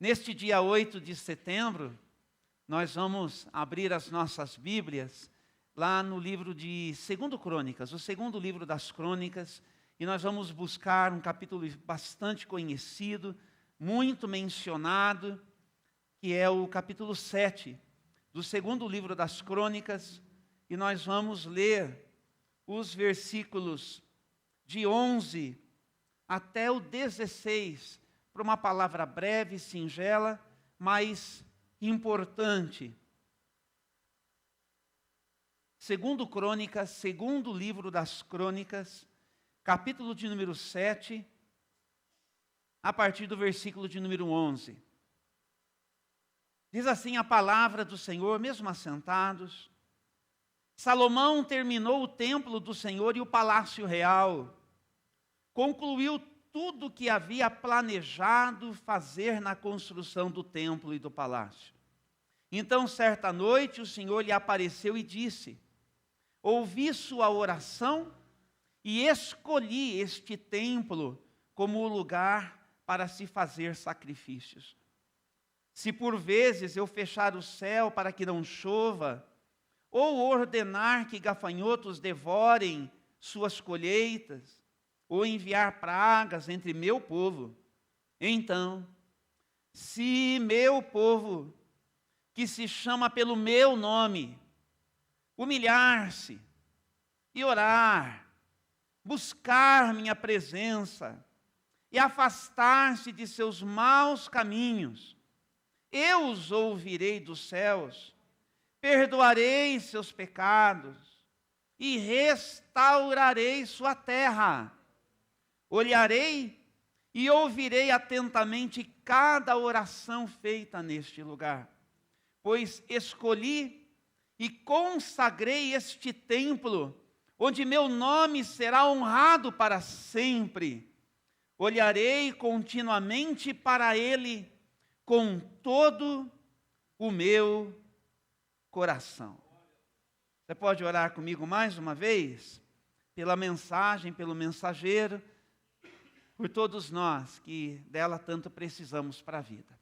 Neste dia 8 de setembro, nós vamos abrir as nossas Bíblias lá no livro de 2 Crônicas, o segundo livro das Crônicas, e nós vamos buscar um capítulo bastante conhecido, muito mencionado, que é o capítulo 7 do segundo livro das Crônicas, e nós vamos ler os versículos de 11 até o 16, para uma palavra breve, singela, mas importante. Segundo Crônicas, segundo livro das Crônicas, capítulo de número 7, a partir do versículo de número 11. Diz assim a palavra do Senhor, mesmo assentados: Salomão terminou o templo do Senhor e o palácio real, concluiu tudo o que havia planejado fazer na construção do templo e do palácio. Então, certa noite, o Senhor lhe apareceu e disse: ouvi sua oração e escolhi este templo como o lugar para se fazer sacrifícios. Se por vezes eu fechar o céu para que não chova, ou ordenar que gafanhotos devorem suas colheitas, ou enviar pragas entre meu povo, então, se meu povo, que se chama pelo meu nome, humilhar-se e orar, buscar minha presença e afastar-se de seus maus caminhos, eu os ouvirei dos céus, perdoarei seus pecados e restaurarei sua terra. Olharei e ouvirei atentamente cada oração feita neste lugar, pois escolhi e consagrei este templo, onde meu nome será honrado para sempre. Olharei continuamente para ele com todo o meu coração. Você pode orar comigo mais uma vez? Pela mensagem, pelo mensageiro, por todos nós que dela tanto precisamos para a vida.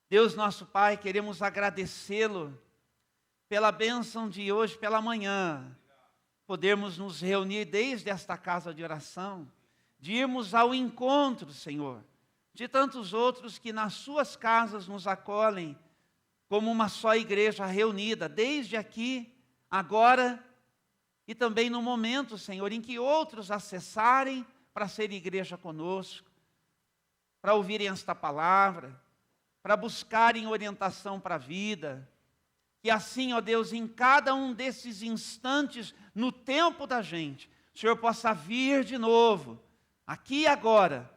Deus nosso Pai, queremos agradecê-lo pela bênção de hoje pela manhã, podermos nos reunir desde esta casa de oração, de irmos ao encontro, Senhor, de tantos outros que nas suas casas nos acolhem como uma só igreja reunida, desde aqui, agora, e também no momento, Senhor, em que outros acessarem para ser igreja conosco, para ouvirem esta palavra, para buscarem orientação para a vida, que assim, ó Deus, em cada um desses instantes, no tempo da gente, o Senhor possa vir de novo, aqui e agora,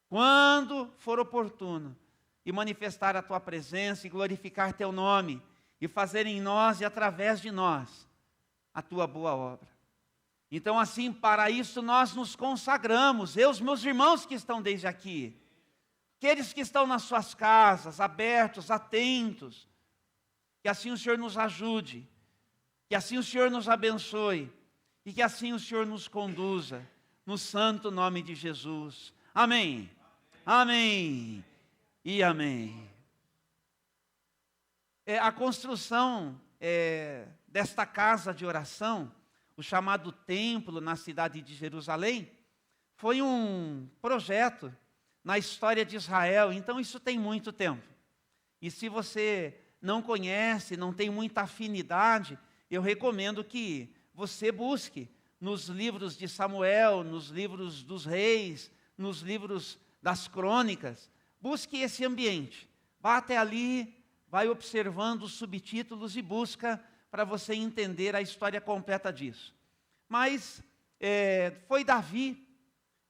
quando for oportuno, e manifestar a Tua presença e glorificar Teu nome, e fazer em nós e através de nós a Tua boa obra. Então assim, para isso nós nos consagramos, eu, os meus irmãos que estão desde aqui, aqueles que estão nas suas casas, abertos, atentos, que assim o Senhor nos ajude, que assim o Senhor nos abençoe, e que assim o Senhor nos conduza, no santo nome de Jesus. Amém. Amém e amém. A construção desta casa de oração, o chamado templo na cidade de Jerusalém, foi um projeto na história de Israel, então isso tem muito tempo. E se você não conhece, não tem muita afinidade, eu recomendo que você busque nos livros de Samuel, nos livros dos reis, nos livros das crônicas, busque esse ambiente, vá até ali, vai observando os subtítulos e busca para você entender a história completa disso. Mas foi Davi,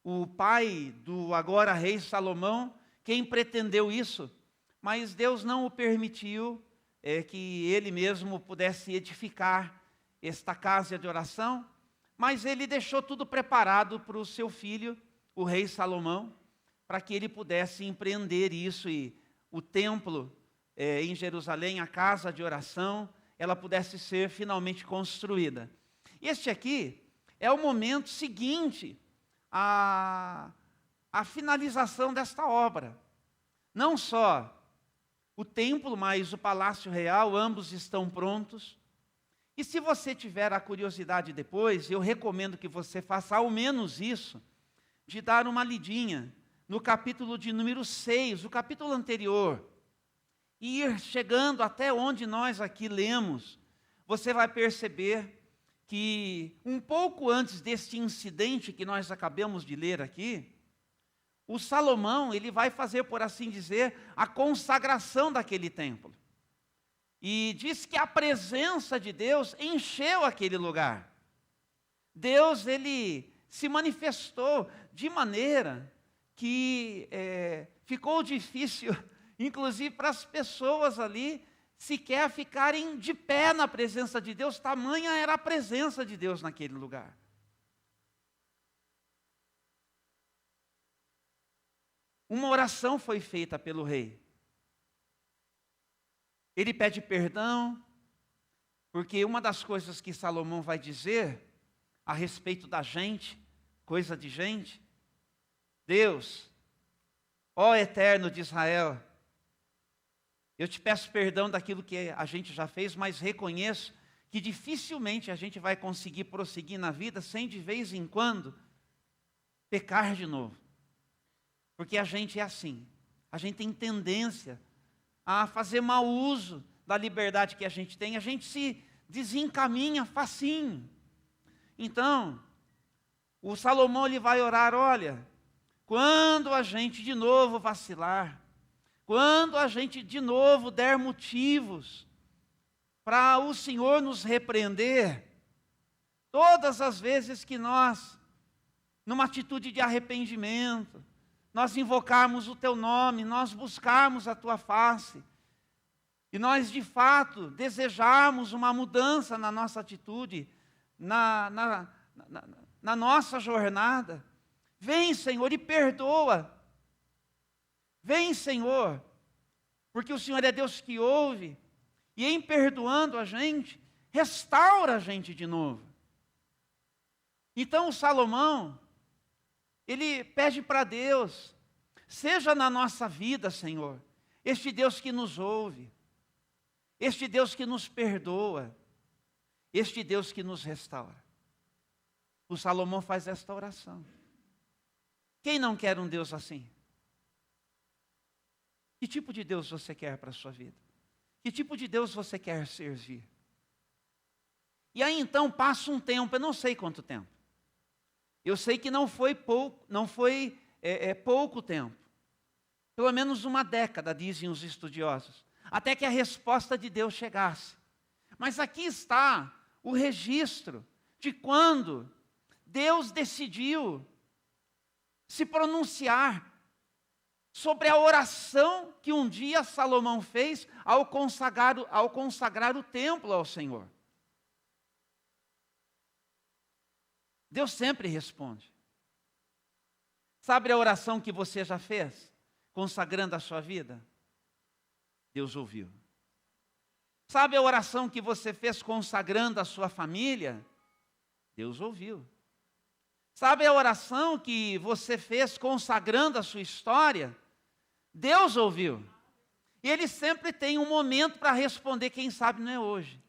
o pai do agora rei Salomão, quem pretendeu isso, mas Deus não o permitiu que ele mesmo pudesse edificar esta casa de oração, mas ele deixou tudo preparado para o seu filho, o rei Salomão, para que ele pudesse empreender isso e o templo em Jerusalém, a casa de oração, ela pudesse ser finalmente construída. Este aqui é o momento seguinte à finalização desta obra. Não só o templo, mas o palácio real, ambos estão prontos. E se você tiver a curiosidade depois, eu recomendo que você faça ao menos isso, de dar uma lidinha no capítulo de número 6, o capítulo anterior, e ir chegando até onde nós aqui lemos. Você vai perceber que um pouco antes deste incidente que nós acabamos de ler aqui, o Salomão, ele vai fazer, por assim dizer, a consagração daquele templo. E diz que a presença de Deus encheu aquele lugar. Deus, ele se manifestou de maneira que ficou difícil, inclusive para as pessoas ali, sequer ficarem de pé na presença de Deus, tamanha era a presença de Deus naquele lugar. Uma oração foi feita pelo rei. Ele pede perdão, porque uma das coisas que Salomão vai dizer a respeito da gente, coisa de gente, Deus, ó Eterno de Israel, eu te peço perdão daquilo que a gente já fez, mas reconheço que dificilmente a gente vai conseguir prosseguir na vida sem de vez em quando pecar de novo. Porque a gente é assim, a gente tem tendência a fazer mau uso da liberdade que a gente se desencaminha facinho. Então, o Salomão ele vai orar, olha, quando a gente de novo vacilar, quando a gente de novo der motivos para o Senhor nos repreender, todas as vezes que nós, numa atitude de arrependimento, nós invocarmos o Teu nome, nós buscarmos a Tua face, e nós de fato desejarmos uma mudança na nossa atitude, na nossa jornada, vem Senhor e perdoa, vem Senhor, porque o Senhor é Deus que ouve, e em perdoando a gente, restaura a gente de novo. Então o Salomão, ele pede para Deus, seja na nossa vida, Senhor, este Deus que nos ouve, este Deus que nos perdoa, este Deus que nos restaura. O Salomão faz esta oração. Quem não quer um Deus assim? Que tipo de Deus você quer para a sua vida? Que tipo de Deus você quer servir? E aí então passa um tempo, eu não sei quanto tempo. Eu sei que não foi pouco tempo. Pelo menos uma década, dizem os estudiosos. Até que a resposta de Deus chegasse. Mas aqui está o registro de quando Deus decidiu se pronunciar sobre a oração que um dia Salomão fez ao consagrar o templo ao Senhor. Deus sempre responde. Sabe a oração que você já fez, consagrando a sua vida? Deus ouviu. Sabe a oração que você fez consagrando a sua família? Deus ouviu. Sabe a oração que você fez consagrando a sua história? Deus ouviu. E Ele sempre tem um momento para responder, quem sabe não é hoje.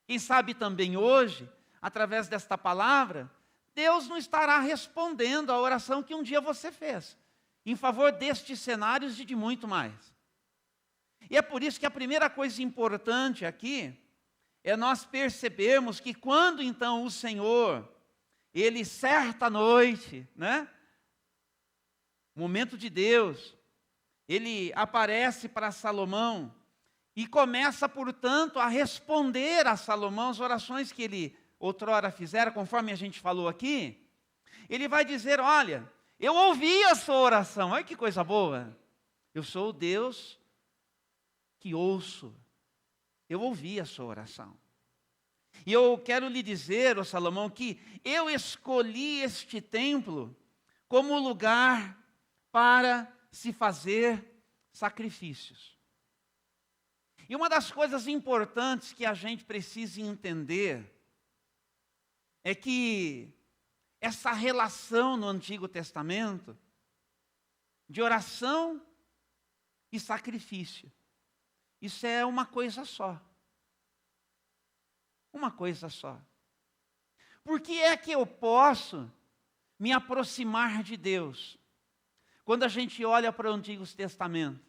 Quem sabe também hoje, através desta palavra, Deus não estará respondendo a oração que um dia você fez, em favor destes cenários e de muito mais. E é por isso que a primeira coisa importante aqui é nós percebermos que quando então o Senhor, Ele certa noite, momento de Deus, Ele aparece para Salomão e começa, portanto, a responder a Salomão as orações que ele outrora fizera, conforme a gente falou aqui. Ele vai dizer, olha, eu ouvi a sua oração, olha que coisa boa. Eu sou o Deus que ouço, eu ouvi a sua oração. E eu quero lhe dizer, ó Salomão, que eu escolhi este templo como lugar para se fazer sacrifícios. E uma das coisas importantes que a gente precisa entender é que essa relação no Antigo Testamento de oração e sacrifício. Isso é uma coisa só. Uma coisa só. Por que é que eu posso me aproximar de Deus? Quando a gente olha para o Antigo Testamento,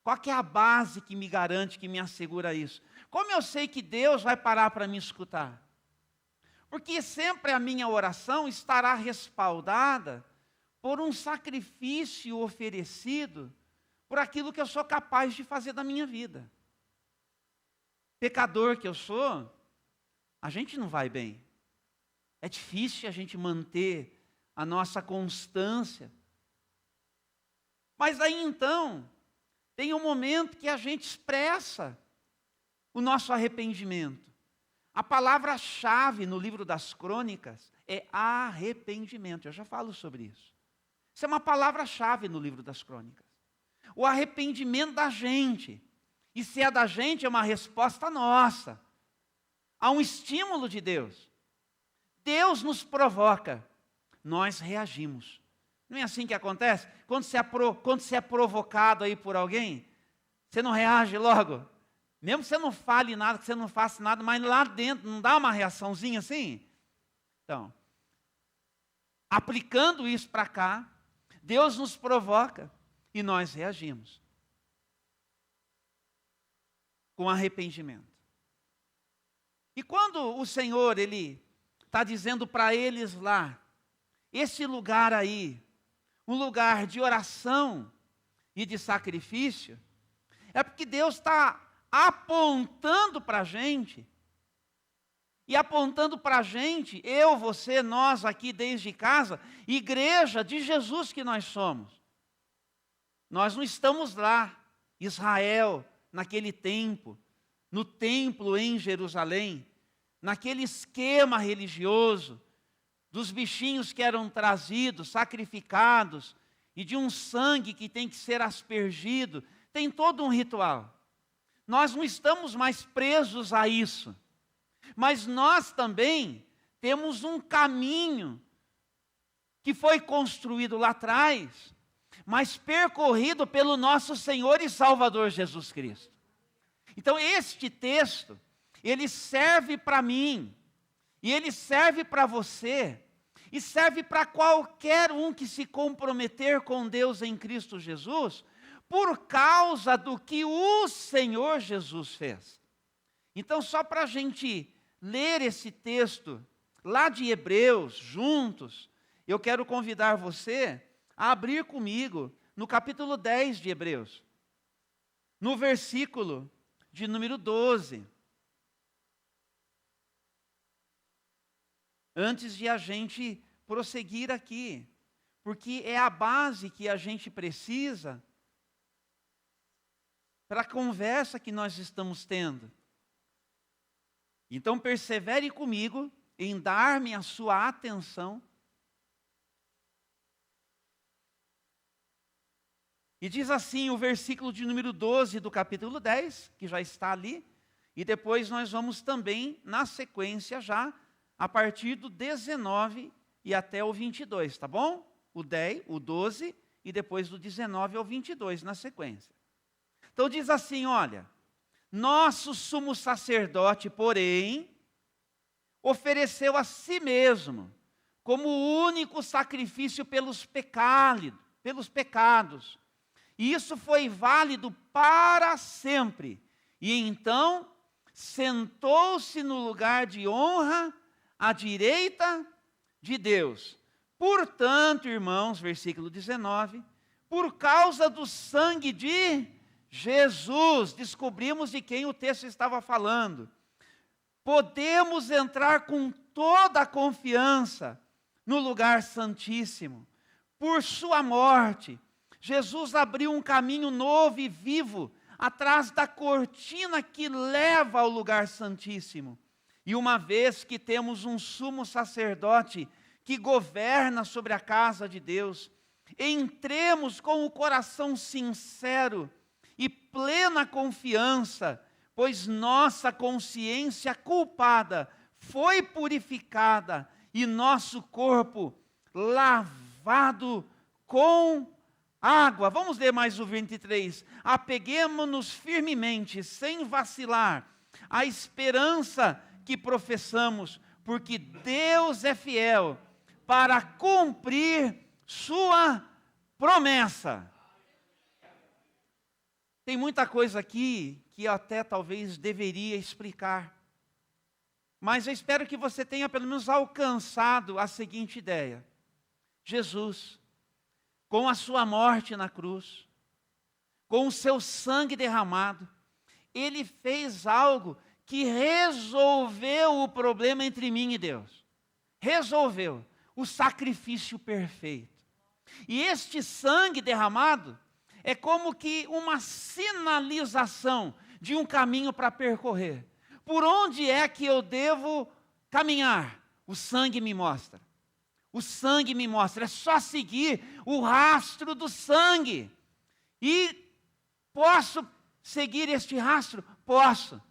qual que é a base que me garante, que me assegura isso? Como eu sei que Deus vai parar para me escutar? Porque sempre a minha oração estará respaldada por um sacrifício oferecido por aquilo que eu sou capaz de fazer da minha vida. Pecador que eu sou, a gente não vai bem. É difícil a gente manter a nossa constância. Mas aí então, tem um momento que a gente expressa o nosso arrependimento. A palavra-chave no livro das Crônicas é arrependimento. Eu já falo sobre isso. Isso é uma palavra-chave no livro das Crônicas. O arrependimento da gente. E se é da gente, é uma resposta nossa. Há um estímulo de Deus. Deus nos provoca, nós reagimos. Não é assim que acontece? Quando você é provocado aí por alguém, você não reage logo? Mesmo que você não fale nada, que você não faça nada, mas lá dentro não dá uma reaçãozinha assim? Então, aplicando isso para cá, Deus nos provoca e nós reagimos. Com arrependimento. E quando o Senhor, Ele está dizendo para eles lá, esse lugar aí, um lugar de oração e de sacrifício, é porque Deus está apontando para a gente, e apontando para a gente, eu, você, nós aqui desde casa, igreja de Jesus que nós somos. Nós não estamos lá, Israel, naquele tempo, no templo em Jerusalém, naquele esquema religioso, dos bichinhos que eram trazidos, sacrificados, e de um sangue que tem que ser aspergido, tem todo um ritual. Nós não estamos mais presos a isso, mas nós também temos um caminho que foi construído lá atrás, mas percorrido pelo nosso Senhor e Salvador Jesus Cristo. Então este texto, ele serve para mim, e ele serve para você, e serve para qualquer um que se comprometer com Deus em Cristo Jesus, por causa do que o Senhor Jesus fez. Então, só para a gente ler esse texto, lá de Hebreus, juntos, eu quero convidar você a abrir comigo no capítulo 10 de Hebreus, no versículo de número 12. Antes de a gente prosseguir aqui, porque é a base que a gente precisa para a conversa que nós estamos tendo. Então persevere comigo em dar-me a sua atenção. E diz assim o versículo de número 12 do capítulo 10, que já está ali, e depois nós vamos também, na sequência já, a partir do 19 e até o 22, tá bom? O 10, o 12 e depois do 19 ao 22 na sequência. Então diz assim, olha, nosso sumo sacerdote, porém, ofereceu a si mesmo como único sacrifício pelos pecados. E isso foi válido para sempre. E então sentou-se no lugar de honra à direita de Deus. Portanto, irmãos, versículo 19, por causa do sangue de Jesus, descobrimos de quem o texto estava falando, podemos entrar com toda a confiança no lugar santíssimo. Por sua morte, Jesus abriu um caminho novo e vivo atrás da cortina que leva ao lugar santíssimo. E uma vez que temos um sumo sacerdote que governa sobre a casa de Deus, entremos com o coração sincero e plena confiança, pois nossa consciência culpada foi purificada e nosso corpo lavado com água. Vamos ler mais o 23. Apeguemo-nos firmemente, sem vacilar, à esperança que professamos, porque Deus é fiel para cumprir sua promessa. Tem muita coisa aqui que eu até talvez deveria explicar, mas eu espero que você tenha pelo menos alcançado a seguinte ideia. Jesus, com a sua morte na cruz, com o seu sangue derramado, ele fez algo que resolveu o problema entre mim e Deus. Resolveu o sacrifício perfeito. E este sangue derramado é como que uma sinalização de um caminho para percorrer. Por onde é que eu devo caminhar? O sangue me mostra. O sangue me mostra. É só seguir o rastro do sangue. E posso seguir este rastro? Posso.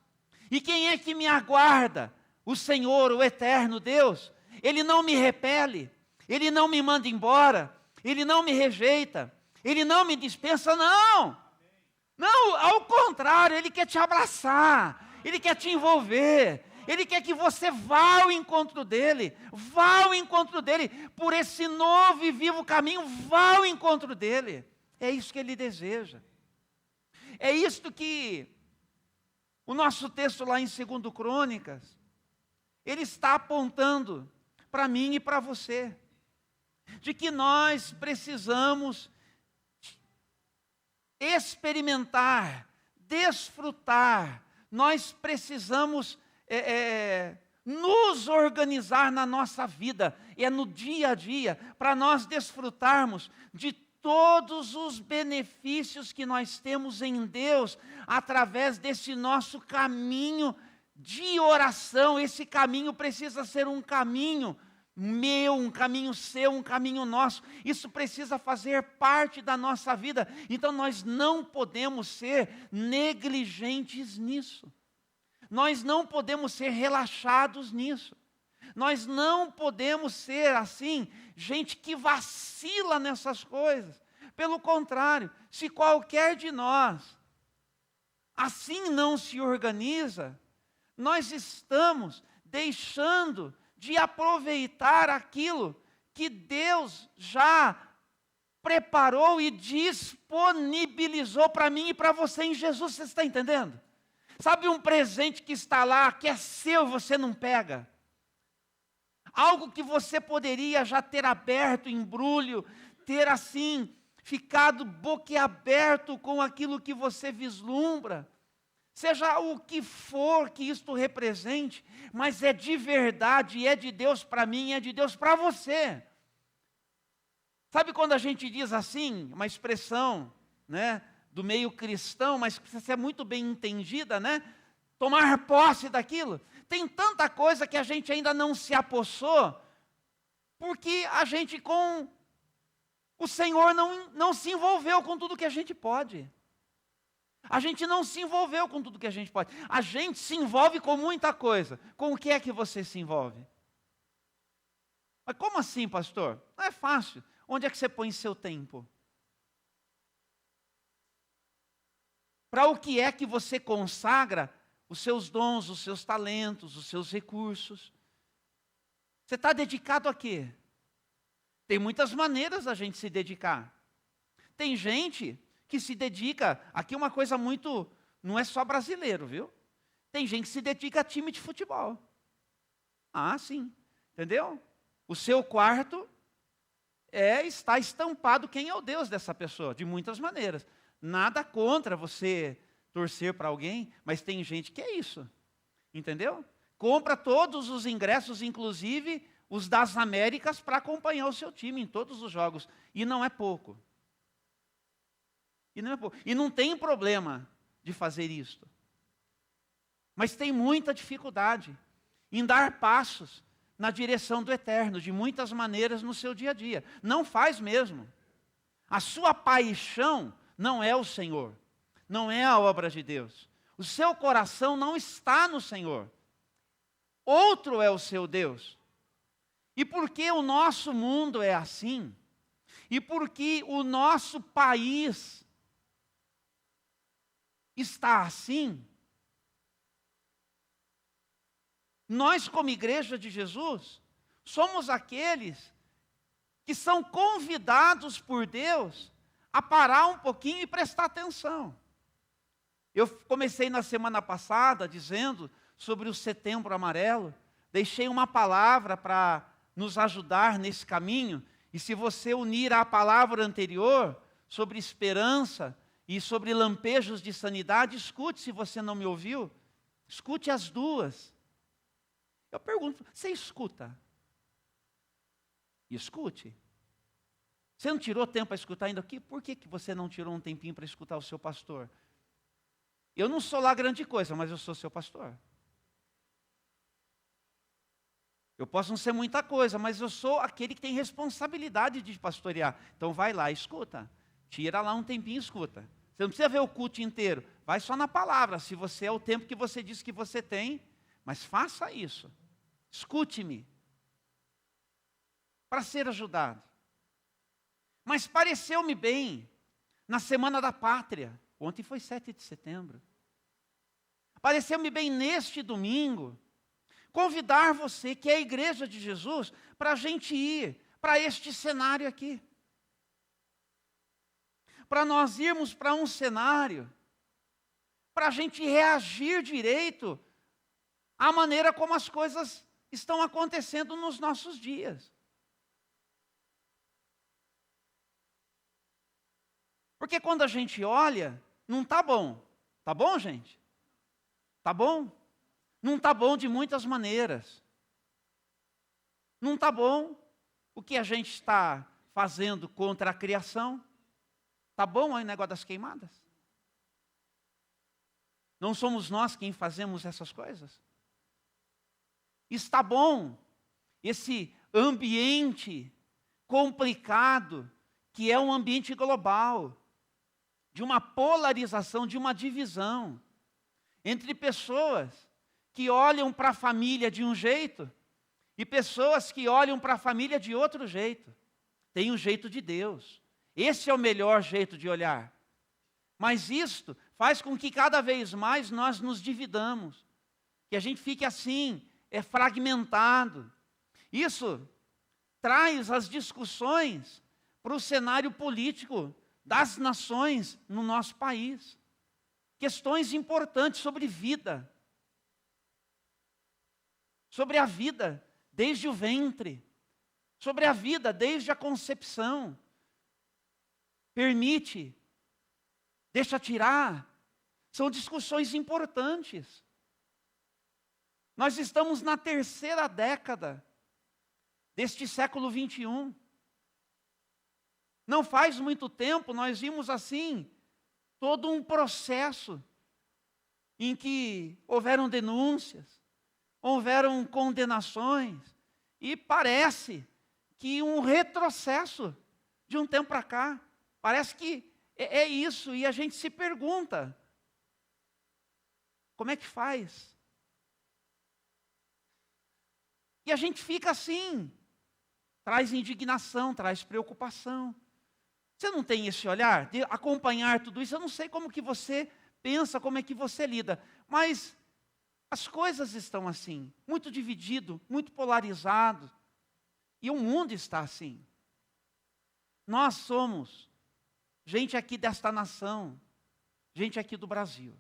E quem é que me aguarda? O Senhor, o eterno Deus. Ele não me repele. Ele não me manda embora. Ele não me rejeita. Ele não me dispensa, não. Não, ao contrário, Ele quer te abraçar. Ele quer te envolver. Ele quer que você vá ao encontro dEle. Vá ao encontro dEle. Por esse novo e vivo caminho, vá ao encontro dEle. É isso que Ele deseja. É isto que o nosso texto lá em 2 Crônicas, ele está apontando para mim e para você. De que nós precisamos experimentar, desfrutar, nós precisamos nos organizar na nossa vida, no dia a dia, para nós desfrutarmos de todos os benefícios que nós temos em Deus, através desse nosso caminho de oração. Esse caminho precisa ser um caminho meu, um caminho seu, um caminho nosso. Isso precisa fazer parte da nossa vida. Então nós não podemos ser negligentes nisso. Nós não podemos ser relaxados nisso. Nós não podemos ser assim, gente que vacila nessas coisas. Pelo contrário, se qualquer de nós assim não se organiza, nós estamos deixando de aproveitar aquilo que Deus já preparou e disponibilizou para mim e para você em Jesus. Você está entendendo? Sabe um presente que está lá, que é seu e você não pega? Algo que você poderia já ter aberto o embrulho, ter assim, ficado boquiaberto com aquilo que você vislumbra. Seja o que for que isto represente, mas é de verdade, é de Deus para mim, é de Deus para você. Sabe quando a gente diz assim, uma expressão, né, do meio cristão, mas precisa ser muito bem entendida, né? Tomar posse daquilo. Tem tanta coisa que a gente ainda não se apossou, porque a gente com o Senhor não se envolveu com tudo que a gente pode. A gente não se envolveu com tudo que a gente pode. A gente se envolve com muita coisa. Com o que é que você se envolve? Mas como assim, pastor? Não é fácil. Onde é que você põe seu tempo? Para o que é que você consagra os seus dons, os seus talentos, os seus recursos? Você está dedicado a quê? Tem muitas maneiras a gente se dedicar. Tem gente que se dedica, aqui uma coisa muito, não é só brasileiro, viu? Tem gente que se dedica a time de futebol. Ah, sim, entendeu? O seu quarto está estampado quem é o Deus dessa pessoa, de muitas maneiras. Nada contra você torcer para alguém, mas tem gente que é isso, entendeu? Compra todos os ingressos, inclusive os das Américas, para acompanhar o seu time em todos os jogos, e não é pouco. E não tem problema de fazer isto. Mas tem muita dificuldade em dar passos na direção do eterno, de muitas maneiras no seu dia a dia. Não faz mesmo. A sua paixão não é o Senhor, não é a obra de Deus. O seu coração não está no Senhor. Outro é o seu Deus. E porque o nosso mundo é assim, e porque o nosso país está assim, nós, como Igreja de Jesus, somos aqueles que são convidados por Deus a parar um pouquinho e prestar atenção. Eu comecei na semana passada dizendo sobre o Setembro Amarelo, deixei uma palavra para nos ajudar nesse caminho, e se você unir à palavra anterior sobre esperança e sobre lampejos de sanidade, escute, se você não me ouviu, escute as duas. Eu pergunto, você escuta? Escute. Você não tirou tempo para escutar ainda aqui? Por que você não tirou um tempinho para escutar o seu pastor? Eu não sou lá grande coisa, mas eu sou seu pastor. Eu posso não ser muita coisa, mas eu sou aquele que tem responsabilidade de pastorear. Então vai lá, escuta. Tira lá um tempinho e escuta. Você não precisa ver o culto inteiro. Vai só na palavra, se você é o tempo que você diz que você tem. Mas faça isso. Escute-me. Para ser ajudado. Mas pareceu-me bem, na Semana da Pátria. Ontem foi 7 de setembro. Pareceu-me bem neste domingo convidar você, que é a Igreja de Jesus, para a gente ir para este cenário aqui. Para nós irmos para um cenário, para a gente reagir direito à maneira como as coisas estão acontecendo nos nossos dias. Porque quando a gente olha, não está bom. Está bom, gente? Está bom? Não está bom de muitas maneiras. Não está bom o que a gente está fazendo contra a criação. Está bom aí o negócio das queimadas? Não somos nós quem fazemos essas coisas? Está bom esse ambiente complicado, que é um ambiente global, de uma polarização, de uma divisão, entre pessoas que olham para a família de um jeito e pessoas que olham para a família de outro jeito. Tem o jeito de Deus. Esse é o melhor jeito de olhar. Mas isto faz com que cada vez mais nós nos dividamos, que a gente fique assim, fragmentado. Isso traz as discussões para o cenário político das nações no nosso país. Questões importantes sobre vida. Sobre a vida desde o ventre. Sobre a vida desde a concepção. Permite. Deixa tirar. São discussões importantes. Nós estamos na 3ª década deste século 21. Não faz muito tempo nós vimos assim todo um processo em que houveram denúncias, houveram condenações, e parece que um retrocesso de um tempo para cá. Parece que é isso, e a gente se pergunta, como é que faz? E a gente fica assim, traz indignação, traz preocupação. Você não tem esse olhar de acompanhar tudo isso? Eu não sei como que você pensa, como é que você lida, mas as coisas estão assim, muito dividido, muito polarizado, e o mundo está assim. Nós somos gente aqui desta nação, gente aqui do Brasil.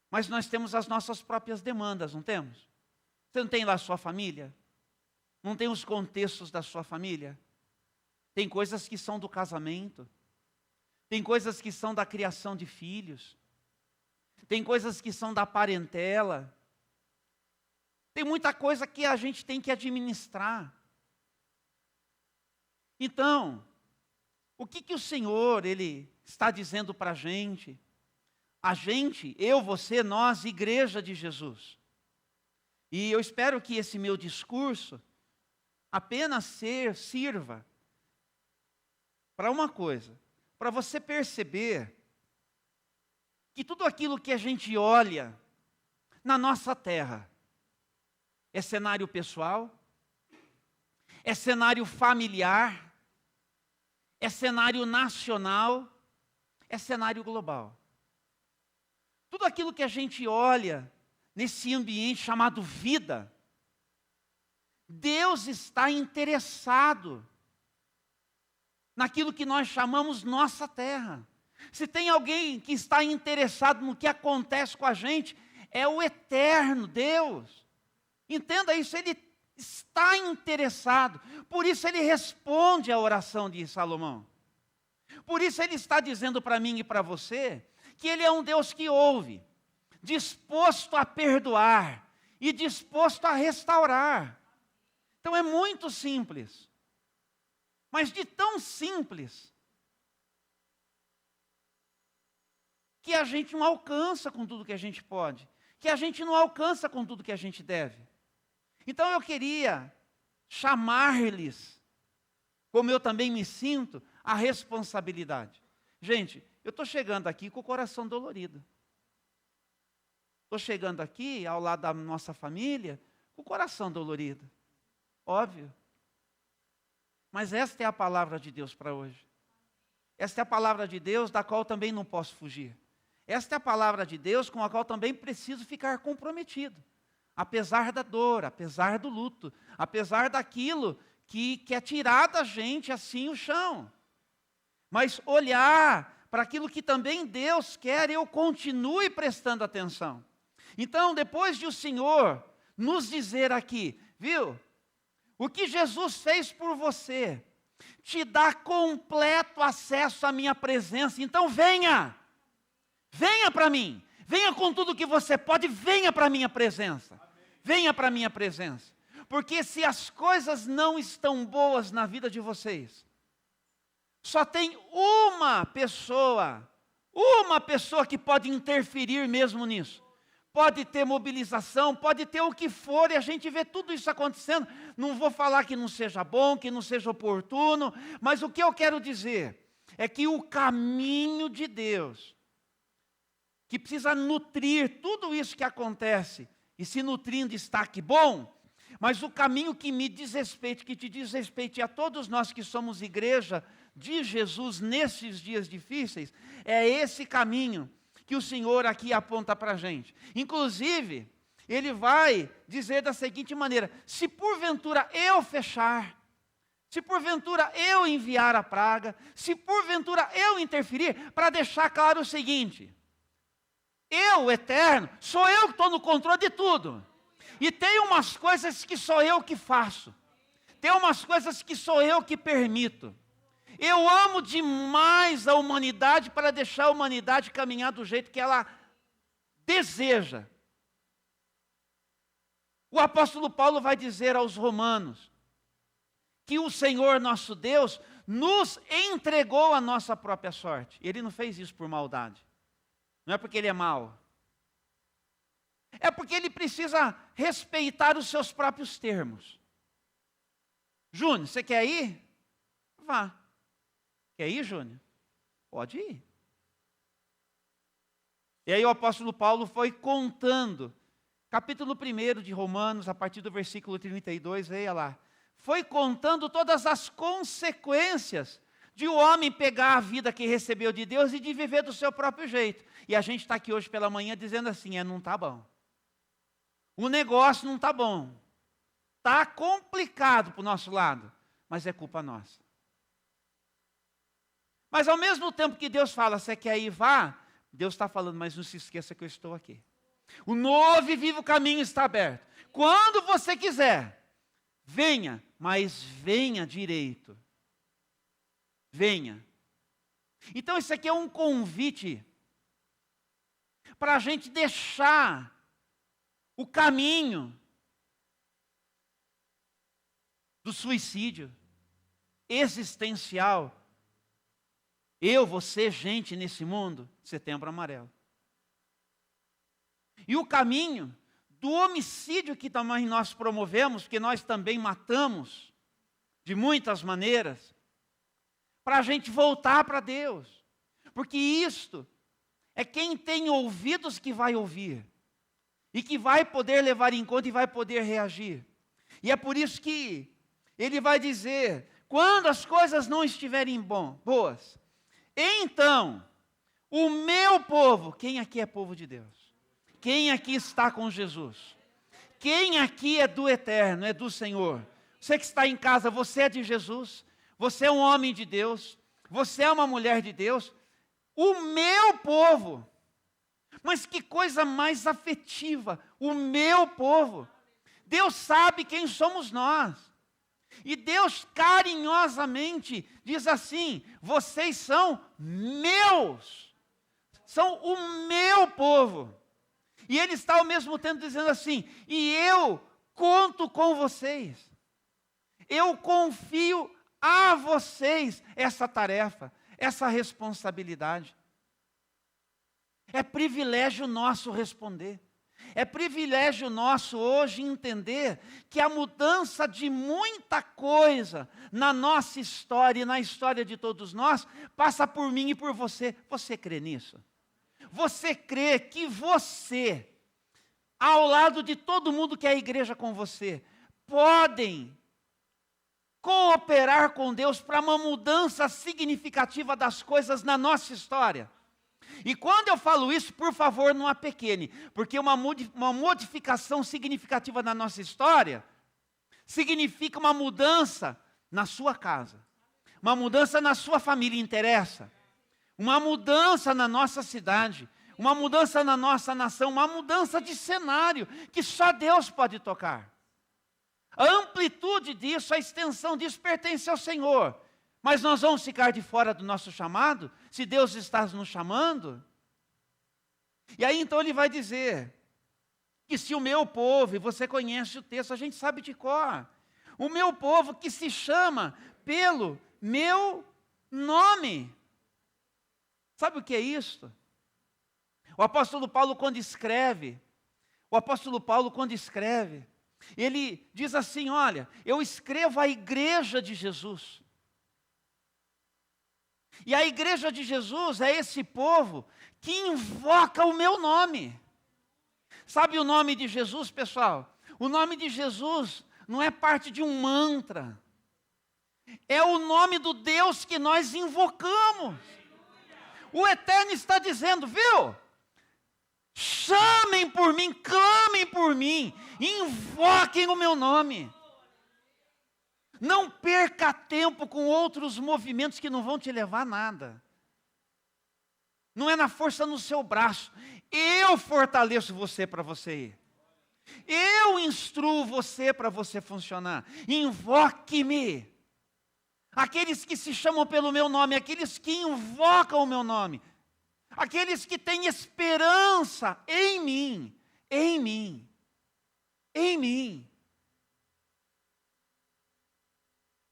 Mas nós temos as nossas próprias demandas, não temos? Você não tem lá a sua família? Não tem os contextos da sua família? Tem coisas que são do casamento. Tem coisas que são da criação de filhos. Tem coisas que são da parentela. Tem muita coisa que a gente tem que administrar. Então, o que o Senhor, Ele está dizendo para a gente? A gente, eu, você, nós, Igreja de Jesus. E eu espero que esse meu discurso apenas sirva para uma coisa, para você perceber que tudo aquilo que a gente olha na nossa terra é cenário pessoal, é cenário familiar, é cenário nacional, é cenário global. Tudo aquilo que a gente olha nesse ambiente chamado vida, Deus está interessado naquilo que nós chamamos nossa terra. Se tem alguém que está interessado no que acontece com a gente, é o eterno Deus. Entenda isso, Ele está interessado. Por isso Ele responde à oração de Salomão. Por isso Ele está dizendo para mim e para você, que Ele é um Deus que ouve, disposto a perdoar e disposto a restaurar. Então é muito simples. Mas de tão simples, que a gente não alcança com tudo que a gente pode, que a gente não alcança com tudo que a gente deve. Então eu queria chamar-lhes, como eu também me sinto, a responsabilidade. Gente, eu estou chegando aqui com o coração dolorido. Estou chegando aqui, ao lado da nossa família, com o coração dolorido. Óbvio. Mas esta é a palavra de Deus para hoje. Esta é a palavra de Deus da qual também não posso fugir. Esta é a palavra de Deus com a qual também preciso ficar comprometido. Apesar da dor, apesar do luto, apesar daquilo que quer tirar da gente assim o chão. Mas olhar para aquilo que também Deus quer, eu continue prestando atenção. Então, depois de o Senhor nos dizer aqui, viu? O que Jesus fez por você, te dá completo acesso à minha presença. Então venha para mim, venha com tudo que você pode, venha para a minha presença. Venha para a minha presença. Porque se as coisas não estão boas na vida de vocês, só tem uma pessoa que pode interferir mesmo nisso. Pode ter mobilização, pode ter o que for, e a gente vê tudo isso acontecendo. Não vou falar que não seja bom, que não seja oportuno, mas o que eu quero dizer é que o caminho de Deus, que precisa nutrir tudo isso que acontece, e se nutrindo está que bom, mas o caminho que me diz respeito, que te diz respeito, e a todos nós que somos igreja de Jesus nesses dias difíceis, é esse caminho que o Senhor aqui aponta para a gente. Inclusive, Ele vai dizer da seguinte maneira: se porventura eu fechar, se porventura eu enviar a praga, se porventura eu interferir, para deixar claro o seguinte: eu, o eterno, sou eu que estou no controle de tudo. E tem umas coisas que sou eu que faço. Tem umas coisas que sou eu que permito. Eu amo demais a humanidade para deixar a humanidade caminhar do jeito que ela deseja. O apóstolo Paulo vai dizer aos romanos que o Senhor nosso Deus nos entregou a nossa própria sorte. Ele não fez isso por maldade. Não é porque ele é mau. É porque ele precisa respeitar os seus próprios termos. Júnior, você quer ir? Vá. Quer ir, Júnior? Pode ir. E aí o apóstolo Paulo foi contando, capítulo 1 de Romanos, a partir do versículo 32, leia lá. Foi contando todas as consequências de o homem pegar a vida que recebeu de Deus e de viver do seu próprio jeito. E a gente está aqui hoje pela manhã dizendo assim, não está bom. O negócio não está bom. Está complicado para o nosso lado, mas é culpa nossa. Mas ao mesmo tempo que Deus fala, você quer ir, vá, Deus está falando, mas não se esqueça que eu estou aqui. O novo e vivo caminho está aberto. Quando você quiser, venha, mas venha direito. Venha. Então isso aqui é um convite para a gente deixar o caminho do suicídio existencial. Eu, você, gente nesse mundo, Setembro Amarelo. E o caminho do homicídio que também nós promovemos, que nós também matamos, de muitas maneiras, para a gente voltar para Deus. Porque isto é quem tem ouvidos que vai ouvir, e que vai poder levar em conta e vai poder reagir. E é por isso que ele vai dizer, quando as coisas não estiverem boas, então, o meu povo, quem aqui é povo de Deus? Quem aqui está com Jesus? Quem aqui é do Eterno, é do Senhor? Você que está em casa, você é de Jesus? Você é um homem de Deus? Você é uma mulher de Deus? O meu povo. Mas que coisa mais afetiva, o meu povo. Deus sabe quem somos nós. E Deus carinhosamente diz assim, vocês são meus. São o meu povo. E Ele está ao mesmo tempo dizendo assim, e eu conto com vocês. Eu confio a vocês essa tarefa, essa responsabilidade. É privilégio nosso responder. É privilégio nosso hoje entender que a mudança de muita coisa na nossa história e na história de todos nós passa por mim e por você. Você crê nisso? Você crê que você, ao lado de todo mundo que é a igreja com você, podem cooperar com Deus para uma mudança significativa das coisas na nossa história? E quando eu falo isso, por favor, não apequene, porque uma modificação significativa na nossa história significa uma mudança na sua casa, uma mudança na sua família, interessa, uma mudança na nossa cidade, uma mudança na nossa nação, uma mudança de cenário que só Deus pode tocar. A amplitude disso, a extensão disso pertence ao Senhor. Mas nós vamos ficar de fora do nosso chamado, se Deus está nos chamando? E aí então ele vai dizer, que se o meu povo, e você conhece o texto, a gente sabe de cor, o meu povo que se chama pelo meu nome. Sabe o que é isso? O apóstolo Paulo quando escreve, ele diz assim, olha, eu escrevo à igreja de Jesus. E a igreja de Jesus é esse povo que invoca o meu nome. Sabe o nome de Jesus, pessoal? O nome de Jesus não é parte de um mantra. É o nome do Deus que nós invocamos. O Eterno está dizendo, viu? Chamem por mim, clamem por mim, invoquem o meu nome. Não perca tempo com outros movimentos que não vão te levar a nada. Não é na força no seu braço. Eu fortaleço você para você ir. Eu instruo você para você funcionar. Invoque-me. Aqueles que se chamam pelo meu nome, aqueles que invocam o meu nome, aqueles que têm esperança em mim, em mim, em mim.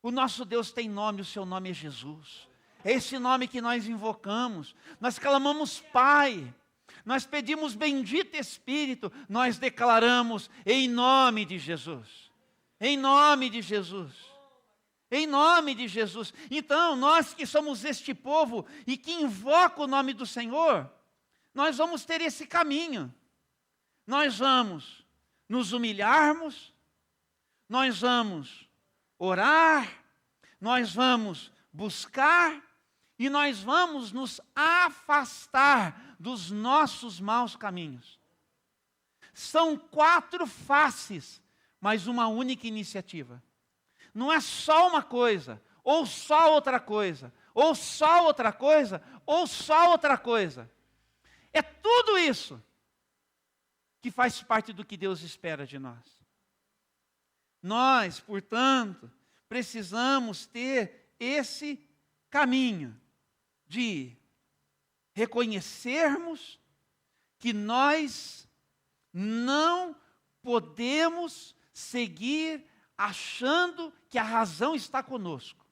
O nosso Deus tem nome, o seu nome é Jesus. É esse nome que nós invocamos. Nós clamamos Pai. Nós pedimos bendito Espírito. Nós declaramos em nome de Jesus. Em nome de Jesus. Em nome de Jesus. Então, nós que somos este povo e que invoca o nome do Senhor, nós vamos ter esse caminho. Nós vamos nos humilharmos, nós vamos orar, nós vamos buscar e nós vamos nos afastar dos nossos maus caminhos. São 4 faces, mas uma única iniciativa. Não é só uma coisa, ou só outra coisa, ou só outra coisa, ou só outra coisa. É tudo isso que faz parte do que Deus espera de nós. Nós, portanto, precisamos ter esse caminho de reconhecermos que nós não podemos seguir achando que a razão está conosco,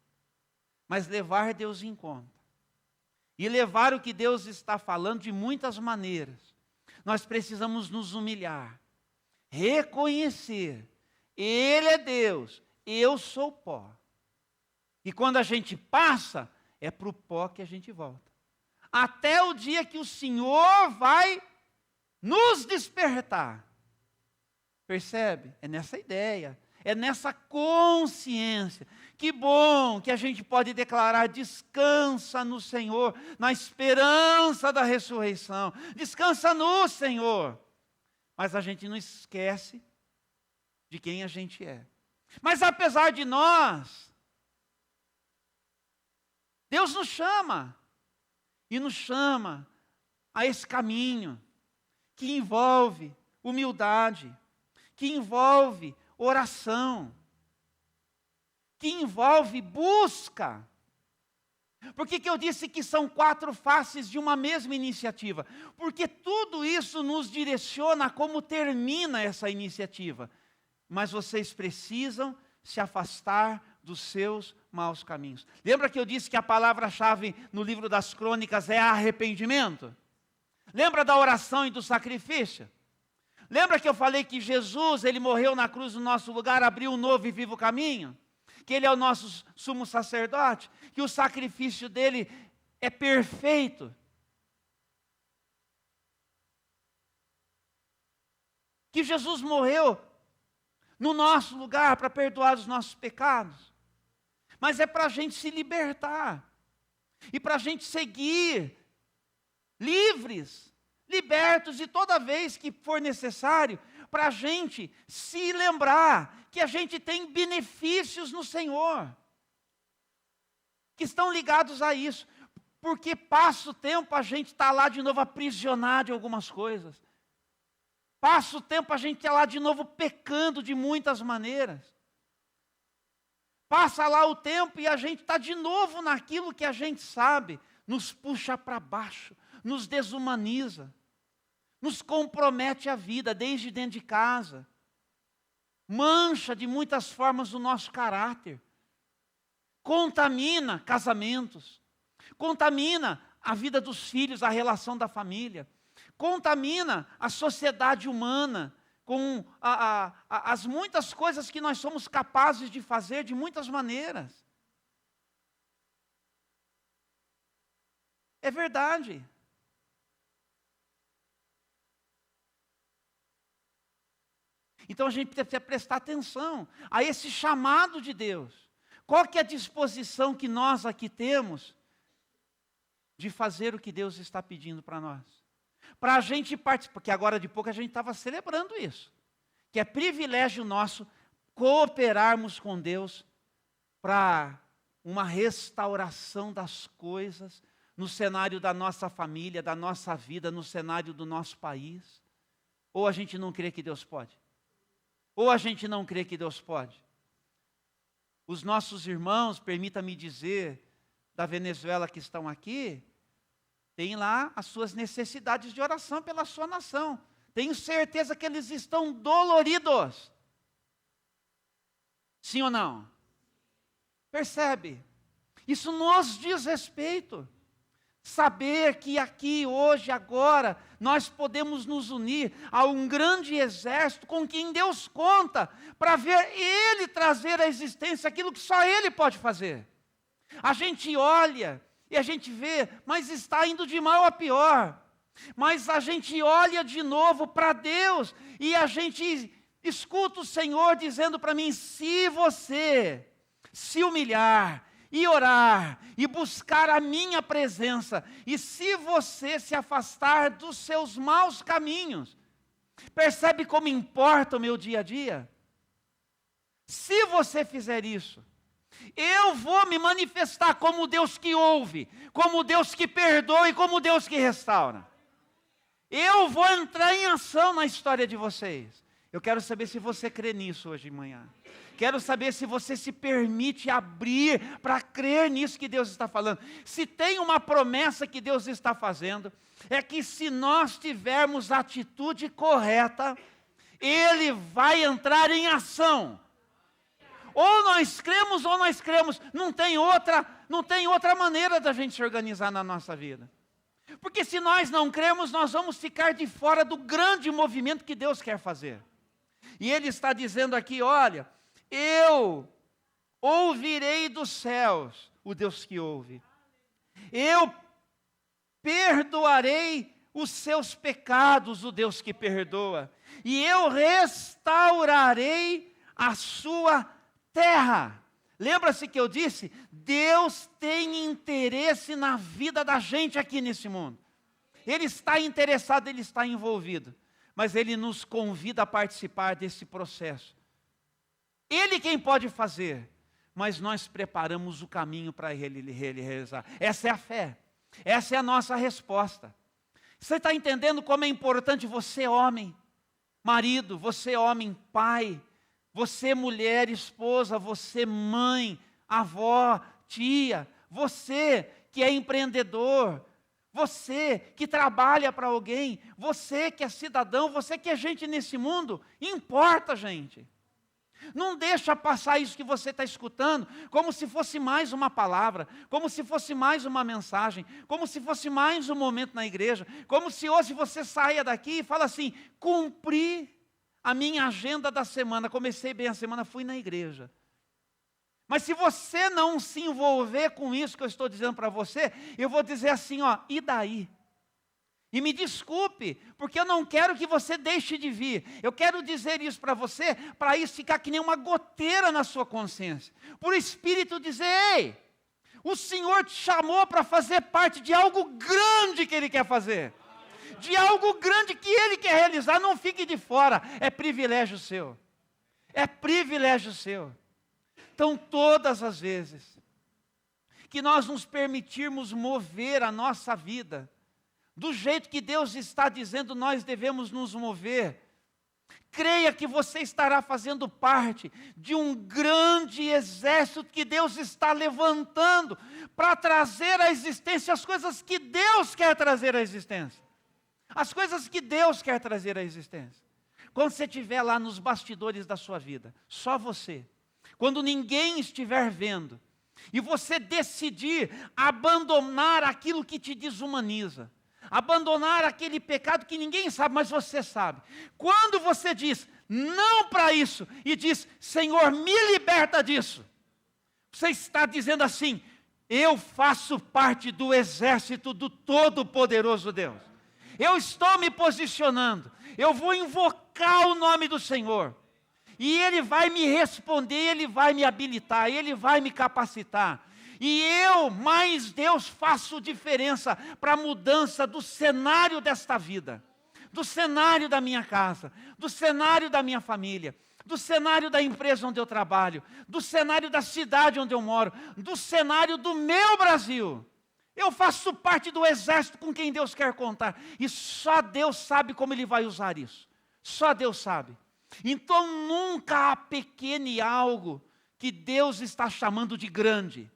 mas levar Deus em conta. E levar o que Deus está falando de muitas maneiras. Nós precisamos nos humilhar, reconhecer, Ele é Deus, eu sou pó. E quando a gente passa, é para o pó que a gente volta. Até o dia que o Senhor vai nos despertar. Percebe? É nessa ideia. É nessa consciência. Que bom que a gente pode declarar: descansa no Senhor, na esperança da ressurreição. Descansa no Senhor. Mas a gente não esquece de quem a gente é. Mas apesar de nós, Deus nos chama. E nos chama a esse caminho que envolve humildade, que envolve oração, que envolve busca. Por que eu disse que são 4 faces de uma mesma iniciativa? Porque tudo isso nos direciona a como termina essa iniciativa. Mas vocês precisam se afastar dos seus maus caminhos. Lembra que eu disse que a palavra-chave no livro das Crônicas é arrependimento? Lembra da oração e do sacrifício? Lembra que eu falei que Jesus, ele morreu na cruz no nosso lugar, abriu um novo e vivo caminho? Que ele é o nosso sumo sacerdote? Que o sacrifício dele é perfeito? Que Jesus morreu no nosso lugar para perdoar os nossos pecados? Mas é para a gente se libertar. E para a gente seguir livres, libertos, e toda vez que for necessário, para a gente se lembrar que a gente tem benefícios no Senhor, que estão ligados a isso. Porque passa o tempo, a gente está lá de novo aprisionado em algumas coisas. Passa o tempo, a gente está lá de novo pecando de muitas maneiras. Passa lá o tempo e a gente está de novo naquilo que a gente sabe, nos puxa para baixo, nos desumaniza, nos compromete a vida desde dentro de casa, mancha de muitas formas o nosso caráter, contamina casamentos, contamina a vida dos filhos, a relação da família, contamina a sociedade humana, com as muitas coisas que nós somos capazes de fazer de muitas maneiras. É verdade. Então a gente precisa prestar atenção a esse chamado de Deus. Qual que é a disposição que nós aqui temos de fazer o que Deus está pedindo para nós? Para a gente participar, porque agora de pouco a gente estava celebrando isso, que é privilégio nosso cooperarmos com Deus para uma restauração das coisas no cenário da nossa família, da nossa vida, no cenário do nosso país. Ou a gente não crê que Deus pode? Ou a gente não crê que Deus pode? Os nossos irmãos, permita-me dizer, da Venezuela que estão aqui, tem lá as suas necessidades de oração pela sua nação. Tenho certeza que eles estão doloridos. Sim ou não? Percebe? Isso nos diz respeito. Saber que aqui, hoje, agora, nós podemos nos unir a um grande exército com quem Deus conta, para ver Ele trazer à existência aquilo que só Ele pode fazer. A gente olha e a gente vê, mas está indo de mal a pior. Mas a gente olha de novo para Deus e a gente escuta o Senhor dizendo para mim: se você se humilhar e orar e buscar a minha presença, e se você se afastar dos seus maus caminhos, percebe como importa o meu dia a dia? Se você fizer isso, eu vou me manifestar como Deus que ouve, como Deus que perdoa e como Deus que restaura. Eu vou entrar em ação na história de vocês. Eu quero saber se você crê nisso hoje de manhã. Quero saber se você se permite abrir para crer nisso que Deus está falando. Se tem uma promessa que Deus está fazendo, é que se nós tivermos a atitude correta, Ele vai entrar em ação. Ou nós cremos ou nós cremos. Não tem outra maneira da gente se organizar na nossa vida. Porque se nós não cremos, nós vamos ficar de fora do grande movimento que Deus quer fazer. E Ele está dizendo aqui, olha, eu ouvirei dos céus, o Deus que ouve. Eu perdoarei os seus pecados, o Deus que perdoa. E eu restaurarei a sua terra. Lembra-se que eu disse? Deus tem interesse na vida da gente aqui nesse mundo. Ele está interessado, Ele está envolvido. Mas Ele nos convida a participar desse processo. Ele quem pode fazer, mas nós preparamos o caminho para Ele realizar. Essa é a fé. Essa é a nossa resposta. Você está entendendo como é importante você, homem, marido, você, homem, pai, você, mulher, esposa, você, mãe, avó, tia, você que é empreendedor, você que trabalha para alguém, você que é cidadão, você que é gente nesse mundo, importa, gente. Não deixa passar isso que você está escutando como se fosse mais uma palavra, como se fosse mais uma mensagem, como se fosse mais um momento na igreja, como se hoje você saia daqui e fala assim, cumpri a minha agenda da semana, comecei bem a semana, fui na igreja. Mas se você não se envolver com isso que eu estou dizendo para você, eu vou dizer assim, ó, e daí? E me desculpe, porque eu não quero que você deixe de vir. Eu quero dizer isso para você, para isso ficar que nem uma goteira na sua consciência. Por Espírito dizer, ei, o Senhor te chamou para fazer parte de algo grande que Ele quer fazer. De algo grande que Ele quer realizar, não fique de fora. É privilégio seu. É privilégio seu. Então, todas as vezes que nós nos permitirmos mover a nossa vida, do jeito que Deus está dizendo, nós devemos nos mover. Creia que você estará fazendo parte de um grande exército que Deus está levantando para trazer à existência as coisas que Deus quer trazer à existência. As coisas que Deus quer trazer à existência. Quando você estiver lá nos bastidores da sua vida, só você, quando ninguém estiver vendo, e você decidir abandonar aquilo que te desumaniza, abandonar aquele pecado que ninguém sabe, mas você sabe. Quando você diz não para isso e diz, Senhor, me liberta disso, você está dizendo assim, eu faço parte do exército do Todo-Poderoso Deus. Eu estou me posicionando, eu vou invocar o nome do Senhor. E Ele vai me responder, Ele vai me habilitar, Ele vai me capacitar. E eu, mais Deus, faço diferença para a mudança do cenário desta vida, do cenário da minha casa, do cenário da minha família, do cenário da empresa onde eu trabalho, do cenário da cidade onde eu moro, do cenário do meu Brasil. Eu faço parte do exército com quem Deus quer contar. E só Deus sabe como Ele vai usar isso. Só Deus sabe. Então nunca apequene algo que Deus está chamando de grande.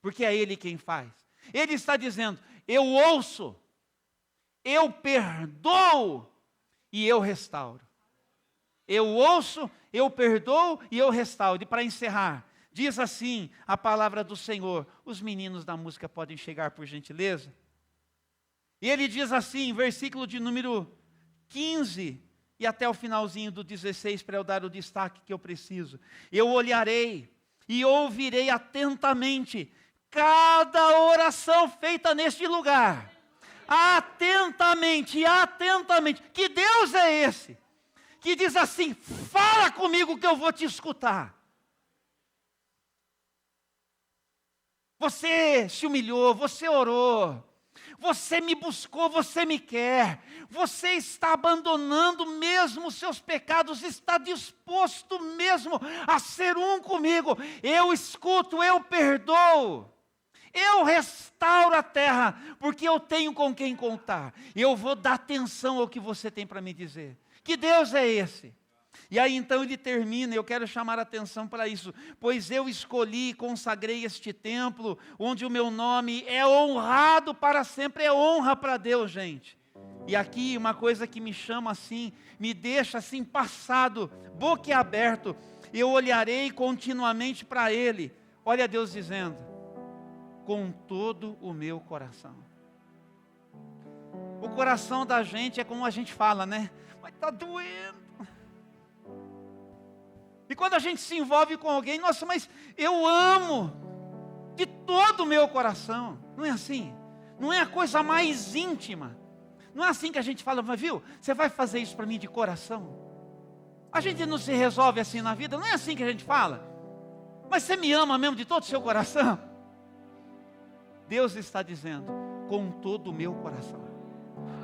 Porque é Ele quem faz. Ele está dizendo, eu ouço, eu perdoo e eu restauro. Eu ouço, eu perdoo e eu restauro. E para encerrar, diz assim a palavra do Senhor. Os meninos da música podem chegar, por gentileza. E ele diz assim, versículo de número 15 e até o finalzinho do 16, para eu dar o destaque que eu preciso. Eu olharei e ouvirei atentamente cada oração feita neste lugar. Atentamente, atentamente. Que Deus é esse? Que diz assim, fala comigo que eu vou te escutar. Você se humilhou, você orou, você me buscou, você me quer, você está abandonando mesmo os seus pecados, está disposto mesmo a ser um comigo. Eu escuto, eu perdoo, eu restauro a terra, porque eu tenho com quem contar. Eu vou dar atenção ao que você tem para me dizer. Que Deus é esse? E aí então ele termina, eu quero chamar a atenção para isso. Pois eu escolhi e consagrei este templo, onde o meu nome é honrado para sempre, é honra para Deus, gente. E aqui uma coisa que me chama assim, me deixa assim passado, boquiaberto. Eu olharei continuamente para Ele. Olha Deus dizendo, com todo o meu coração. O coração da gente é como a gente fala, né? Mas está doendo. E quando a gente se envolve com alguém, nossa, mas eu amo de todo o meu coração. Não é assim? Não é a coisa mais íntima. Não é assim que a gente fala, mas viu, você vai fazer isso para mim de coração? A gente não se resolve assim na vida, não é assim que a gente fala. Mas você me ama mesmo de todo o seu coração? Deus está dizendo, com todo o meu coração.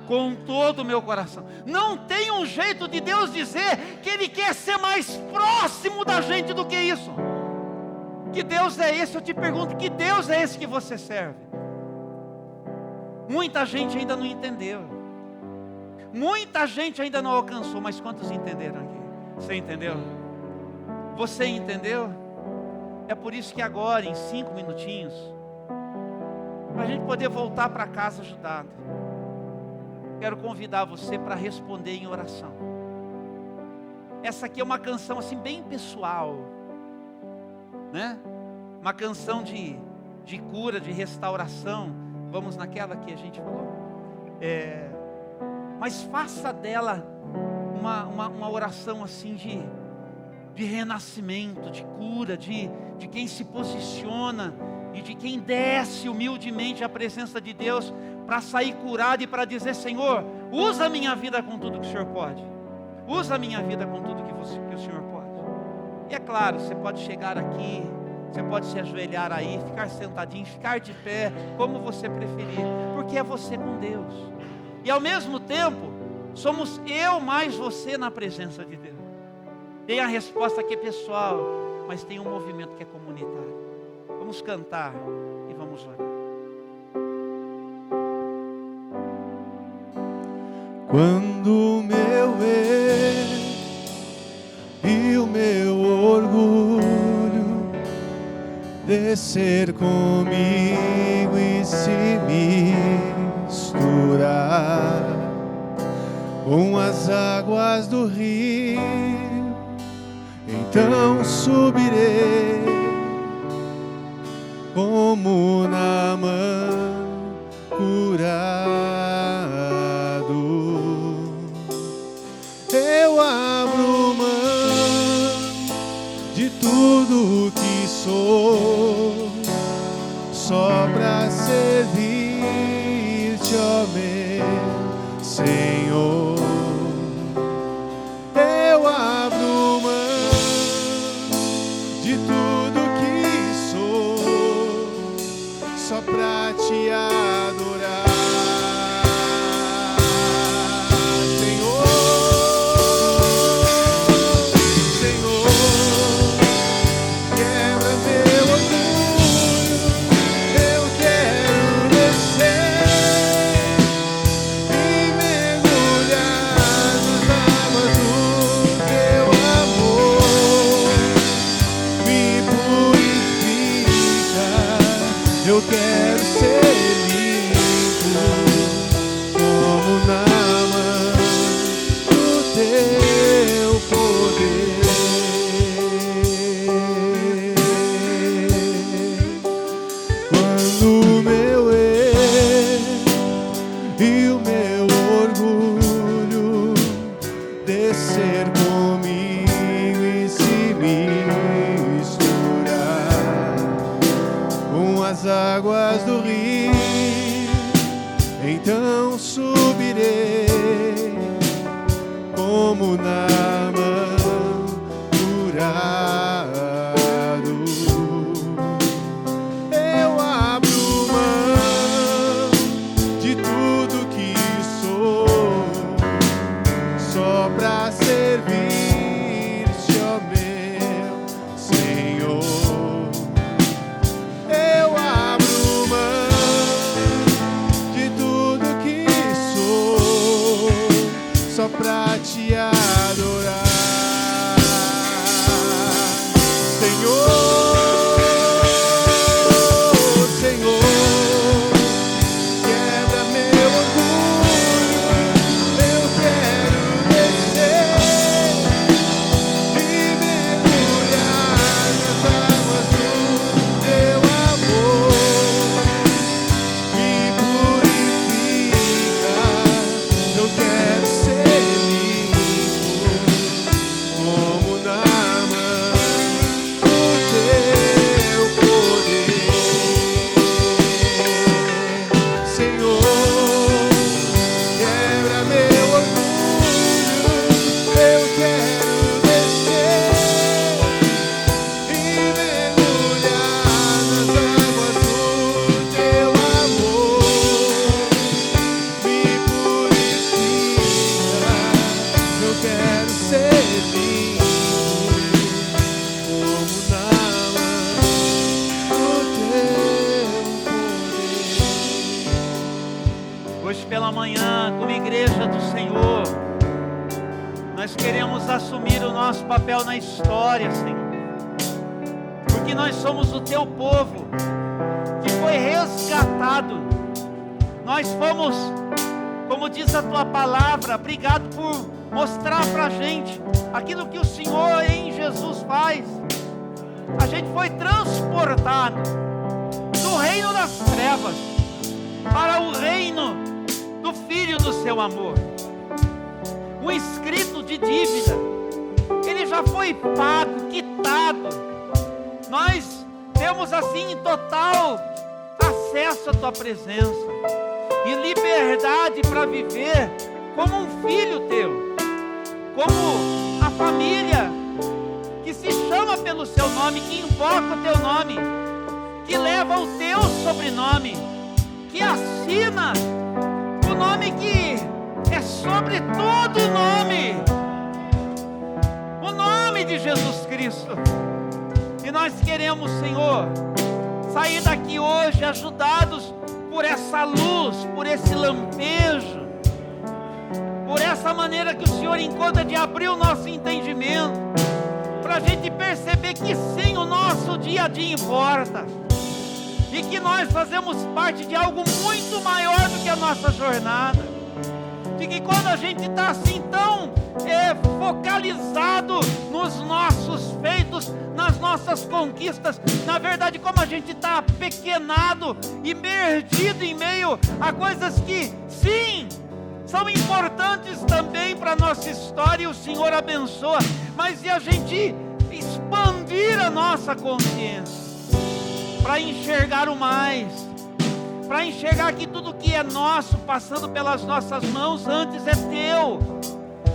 Com todo o meu coração. Não tem um jeito de Deus dizer que Ele quer ser mais próximo da gente do que isso. Que Deus é esse? Eu te pergunto, que Deus é esse que você serve? Muita gente ainda não entendeu. Muita gente ainda não alcançou, mas quantos entenderam aqui? Você entendeu? Você entendeu? É por isso que agora, em 5 minutinhos, para a gente poder voltar para casa ajudado, quero convidar você para responder em oração. Essa aqui é uma canção assim bem pessoal, né? Uma canção de cura, de restauração. Vamos naquela que a gente falou. Mas faça dela uma oração assim de renascimento, de cura, de quem se posiciona e de quem desce humildemente à presença de Deus para sair curado e para dizer: Senhor, usa a minha vida com tudo que o Senhor pode. Usa a minha vida com tudo que o Senhor pode. E é claro, você pode chegar aqui, você pode se ajoelhar aí, ficar sentadinho, ficar de pé, como você preferir, porque é você com Deus. E ao mesmo tempo, somos eu mais você na presença de Deus. Tem a resposta que é pessoal, mas tem um movimento que é comunitário. Vamos cantar e vamos orar. Quando o meu eu e o meu orgulho descer comigo e se misturar com as águas do rio, então subirei como Naamã curado. Eu abro mão de tudo que sou, só pra servir-te, ó meu Senhor. Eu abro mão de tudo que sou, só pra te adorar. Eu quero ser limpo como Naamã do teu poder. Quando o meu eu e o meu orgulho descer comigo e se misturar com as águas do rio, então subirei como Naamã curado. Eu abro mão de tudo que sou, só pra servir-te, ó meu Senhor. Eu abro mão de tudo que sou, pela manhã, como igreja do Senhor, nós queremos assumir o nosso papel na história, Senhor, porque nós somos o teu povo, que foi resgatado. Nós fomos, como diz a tua palavra, obrigado por mostrar para a gente aquilo que o Senhor em Jesus faz. A gente foi transportado do reino das trevas para o reino do Filho do seu amor. O escrito de dívida, ele já foi pago, quitado. Nós temos assim total acesso à tua presença e liberdade para viver como um filho teu, como a família que se chama pelo seu nome, que invoca o teu nome, que leva o teu sobrenome, que assina o nome que é sobre todo o nome de Jesus Cristo. E nós queremos, Senhor, sair daqui hoje ajudados por essa luz, por esse lampejo, por essa maneira que o Senhor encontra de abrir o nosso entendimento, para a gente perceber que sim, o nosso dia a dia importa, e que nós fazemos parte de algo muito maior do que a nossa jornada, de que quando a gente está assim tão focalizado nos nossos feitos, nas nossas conquistas, na verdade como a gente está apequenado e perdido em meio a coisas que sim, são importantes também para a nossa história, e o Senhor abençoa, mas e a gente expandir a nossa consciência, para enxergar o mais, para enxergar que tudo que é nosso, passando pelas nossas mãos, antes é teu,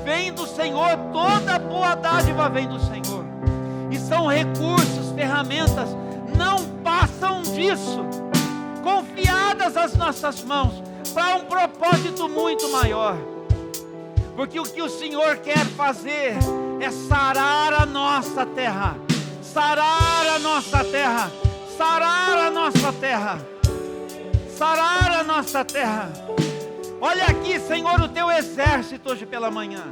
vem do Senhor, toda boa dádiva vem do Senhor, e são recursos, ferramentas, não passam disso, confiadas às nossas mãos, para um propósito muito maior, porque o que o Senhor quer fazer é sarar a nossa terra, sarar a nossa terra, sarar a nossa terra, sarar a nossa terra. Olha aqui, Senhor, o teu exército hoje pela manhã,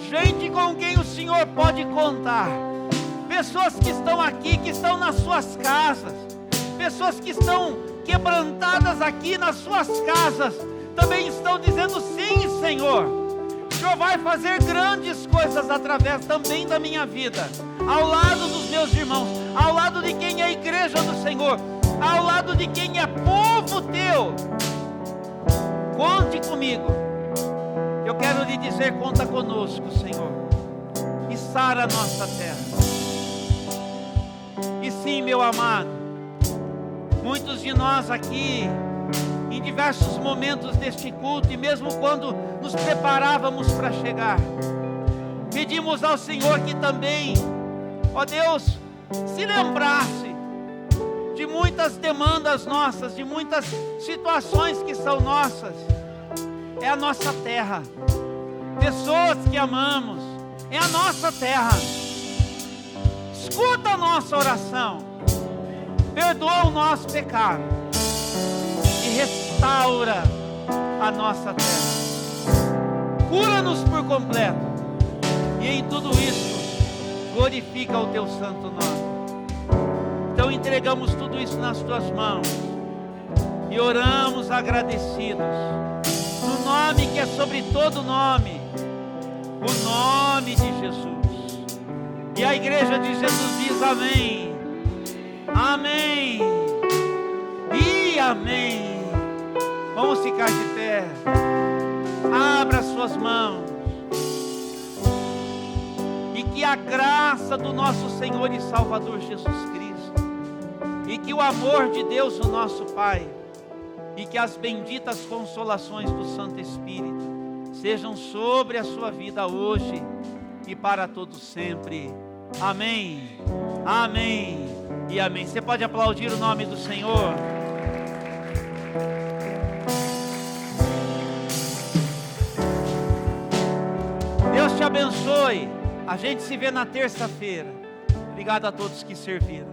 gente com quem o Senhor pode contar, pessoas que estão aqui, que estão nas suas casas, pessoas que estão quebrantadas aqui nas suas casas, também estão dizendo sim, Senhor, o Senhor vai fazer grandes coisas através também da minha vida, ao lado dos meus irmãos, ao lado de quem é a igreja do Senhor, ao lado de quem é povo teu. Conte comigo, eu quero lhe dizer, conta conosco, Senhor, e sara a nossa terra. E sim, meu amado, muitos de nós aqui, em diversos momentos deste culto, e mesmo quando nos preparávamos para chegar, pedimos ao Senhor que também, ó Deus, se lembrasse de muitas demandas nossas, de muitas situações que são nossas. É a nossa terra, pessoas que amamos, é a nossa terra. Escuta a nossa oração, perdoa o nosso pecado e restaura a nossa terra. Cura-nos por completo, e em tudo isso glorifica o teu santo nome. Então entregamos tudo isso nas tuas mãos e oramos agradecidos no nome que é sobre todo nome, o nome de Jesus. E a igreja de Jesus diz amém, amém e amém. Vamos ficar de pé, abra suas mãos, e que a graça do nosso Senhor e Salvador Jesus Cristo, e que o amor de Deus, o nosso Pai, e que as benditas consolações do Santo Espírito sejam sobre a sua vida hoje e para todos sempre. Amém, amém e amém. Você pode aplaudir o nome do Senhor. Deus te abençoe. A gente se vê na terça-feira. Obrigado a todos que serviram.